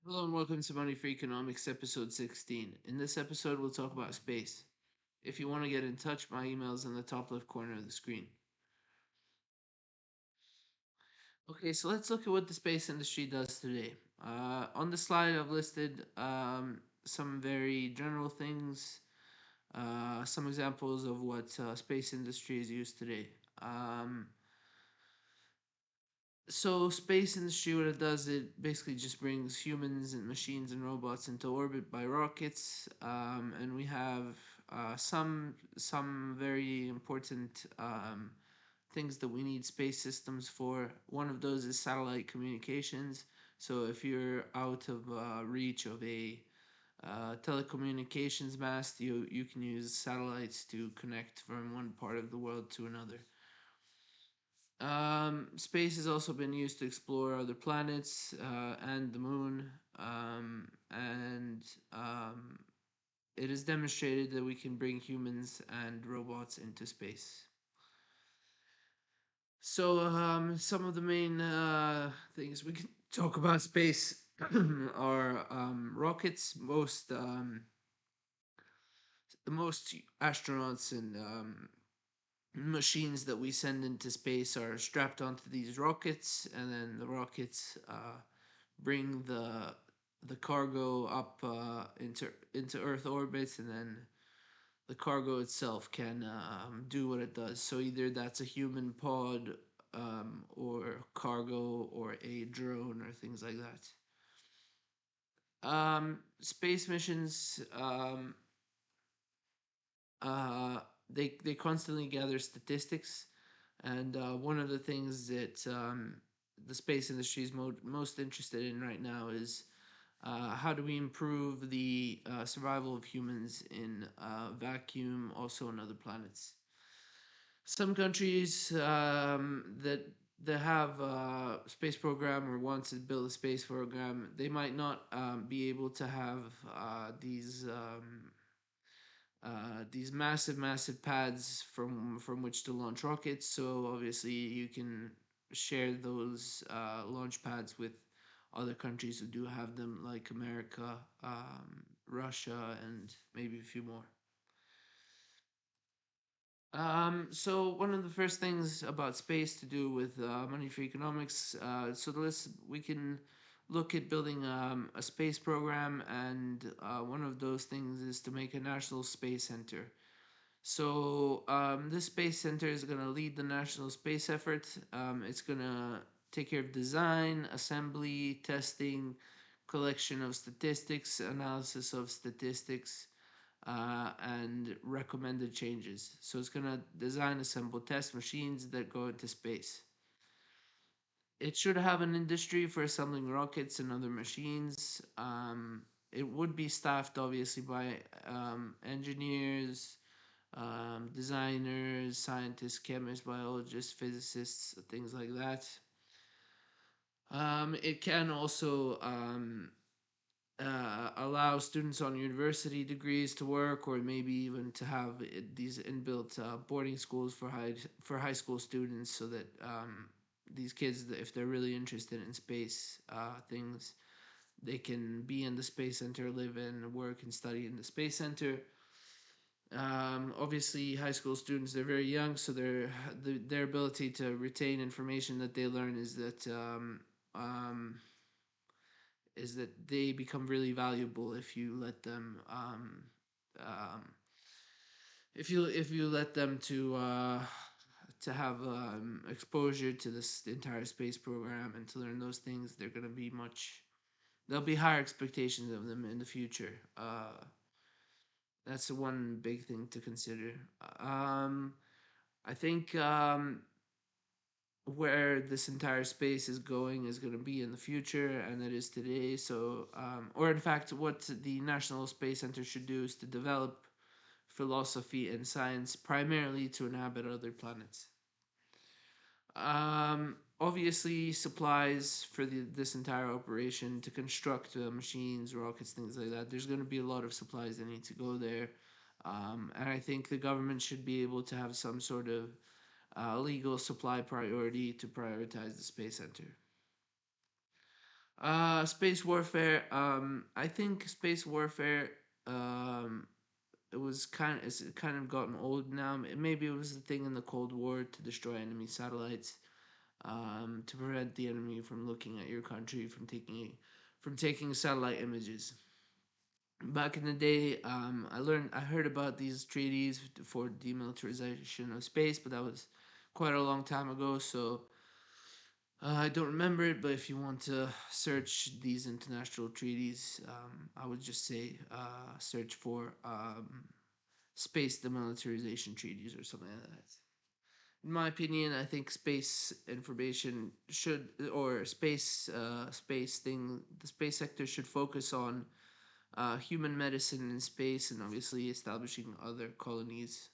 Hello and welcome to Money for Economics, episode 16. In this episode, we'll talk about space. If you want to get in touch, my email is in the top left corner of the screen. Okay, so let's look at what the space industry does today. On the slide, I've listed some very general things, some examples of what space industry is used today. Um, So space industry, what it does, it basically just brings humans and machines and robots into orbit by rockets, and we have some very important things that we need space systems for. One of those is satellite communications. So if you're out of reach of a telecommunications mast, you can use satellites to connect from one part of the world to another. Space has also been used to explore other planets and the moon, and it is demonstrated that we can bring humans and robots into space. So, some of the main things we can talk about space are rockets. Most astronauts and machines that we send into space are strapped onto these rockets, and then the rockets bring the cargo up into Earth orbit, and then the cargo itself can do what it does. So either that's a human pod, or cargo, or a drone, or things like that. Space missions, uh, they constantly gather statistics, and one of the things that the space industry is most interested in right now is how do we improve the survival of humans in vacuum, also on other planets. Some countries that have a space program or want to build a space program, they might not be able to have these massive pads from which to launch rockets. So obviously you can share those launch pads with other countries who do have them, like America, Russia, and maybe a few more. So one of the first things about space to do with money for economics. So we can look at building a space program, and one of those things is to make a national space center. So this space center is going to lead the national space effort. It's going to take care of design, assembly, testing, collection of statistics, analysis of statistics, and recommended changes. So it's going to design, assemble, test machines that go into space. It should have an industry for assembling rockets and other machines. It would be staffed obviously by engineers, designers, scientists, chemists, biologists, physicists, things like that. It can also allow students on university degrees to work, or maybe even to have these inbuilt boarding schools for high school students, so that these kids, if they're really interested in space things, they can be in the space center, live in, work, and study in the space center. Obviously, high school students, they're very young, so their ability to retain information that they learn is that they become really valuable if you let them um, if you let them to have exposure to this entire space program and to learn those things. They're gonna be much There'll be higher expectations of them in the future. That's one big thing to consider. Um, I think where this entire space is going is going to be in the future, and it is today. So, or in fact, what the National Space Center should do is to develop philosophy and science primarily to inhabit other planets. Obviously, supplies for this entire operation to construct machines, rockets, things like that. There's going to be a lot of supplies that need to go there, and I think the government should be able to have some sort of legal supply priority to prioritize the space center. Space warfare. I think space warfare. Um, it was it's kind of gotten old now. Maybe it was the thing in the Cold War to destroy enemy satellites, to prevent the enemy from looking at your country, from taking satellite images. Back in the day, I heard about these treaties for demilitarization of space, but that was quite a long time ago. So I don't remember it, but if you want to search these international treaties, I would just say search for space demilitarization treaties or something like that. In my opinion, I think space information should, or space thing, the space sector should focus on human medicine in space, and obviously establishing other colonies.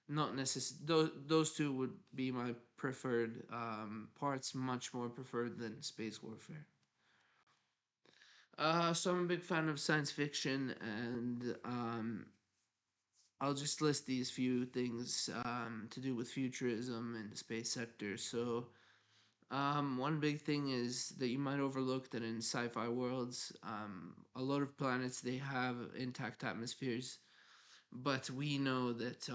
Not necessarily those two would be my preferred parts, much more preferred than space warfare. So I'm a big fan of science fiction, and I'll just list these few things to do with futurism and the space sector. So one big thing is that you might overlook that in sci-fi worlds, a lot of planets they have intact atmospheres, but we know that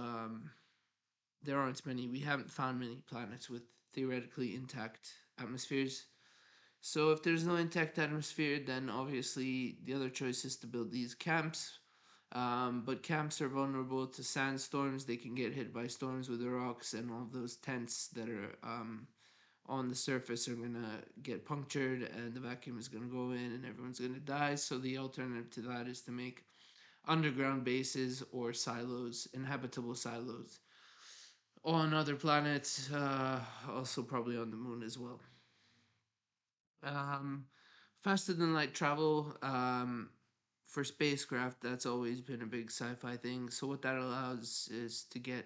there aren't many. We haven't found many planets with theoretically intact atmospheres. So if there's no intact atmosphere, then obviously the other choice is to build these camps. But camps are vulnerable to sandstorms. They can get hit by storms with the rocks, and all of those tents that are on the surface are gonna get punctured, and the vacuum is gonna go in, and everyone's gonna die. So the alternative to that is to make underground bases or silos, inhabitable silos, on other planets, also probably on the moon as well. Um, Faster than light travel, for spacecraft, that's always been a big sci-fi thing. So what that allows is to get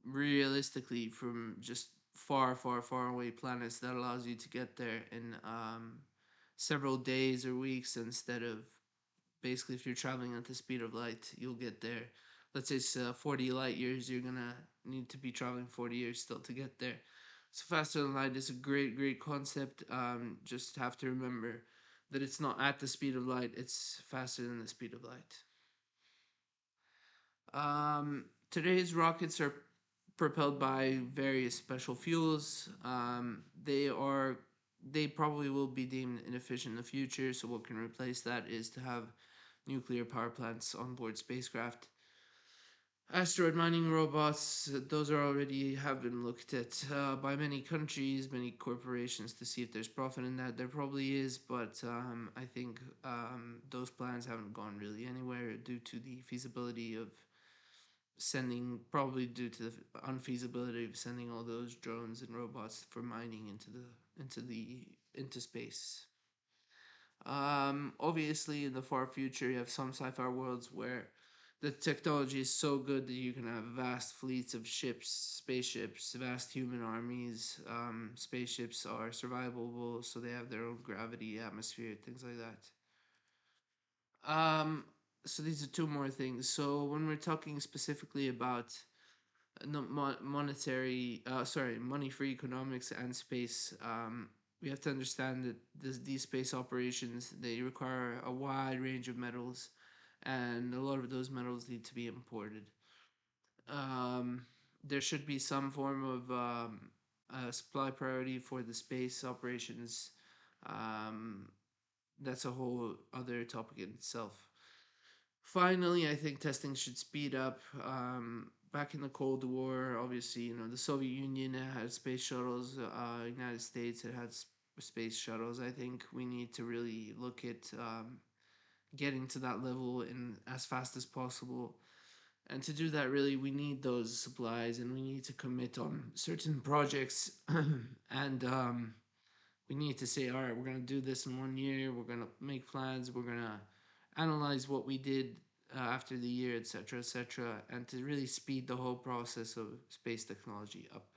realistically from just far, far, far away planets. That allows you to get there in several days or weeks instead of basically if you're traveling at the speed of light, you'll get there. Let's say it's 40 light years, you're gonna need to be traveling 40 years still to get there. So faster than light is a great, great concept. Just have to remember that it's not at the speed of light; it's faster than the speed of light. Today's rockets are propelled by various special fuels. They probably will be deemed inefficient in the future. So what can replace that is to have nuclear power plants on board spacecraft. Asteroid mining robots, those are already have been looked at by many countries, many corporations to see if there's profit in that. There probably is, but I think those plans haven't gone really anywhere due to the feasibility of probably due to the unfeasibility of sending all those drones and robots for mining into space. Obviously, in the far future, you have some sci-fi worlds where the technology is so good that you can have vast fleets of ships, spaceships, vast human armies. Spaceships are survivable, so they have their own gravity, atmosphere, things like that. So these are two more things. So when we're talking specifically about money-free economics and space, we have to understand that these space operations they require a wide range of metals, and a lot of those metals need to be imported. Um, there should be some form of supply priority for the space operations. Um, that's a whole other topic in itself. Finally, I think testing should speed up. Back in the Cold War, obviously, the Soviet Union had space shuttles. United States it had space shuttles. I think we need to really look at getting to that level in as fast as possible. And to do that, really, we need those supplies, and we need to commit on certain projects, and we need to say, all right, we're gonna do this in 1 year. We're gonna make plans. We're gonna analyze what we did after the year, etc., etc., and to really speed the whole process of space technology up.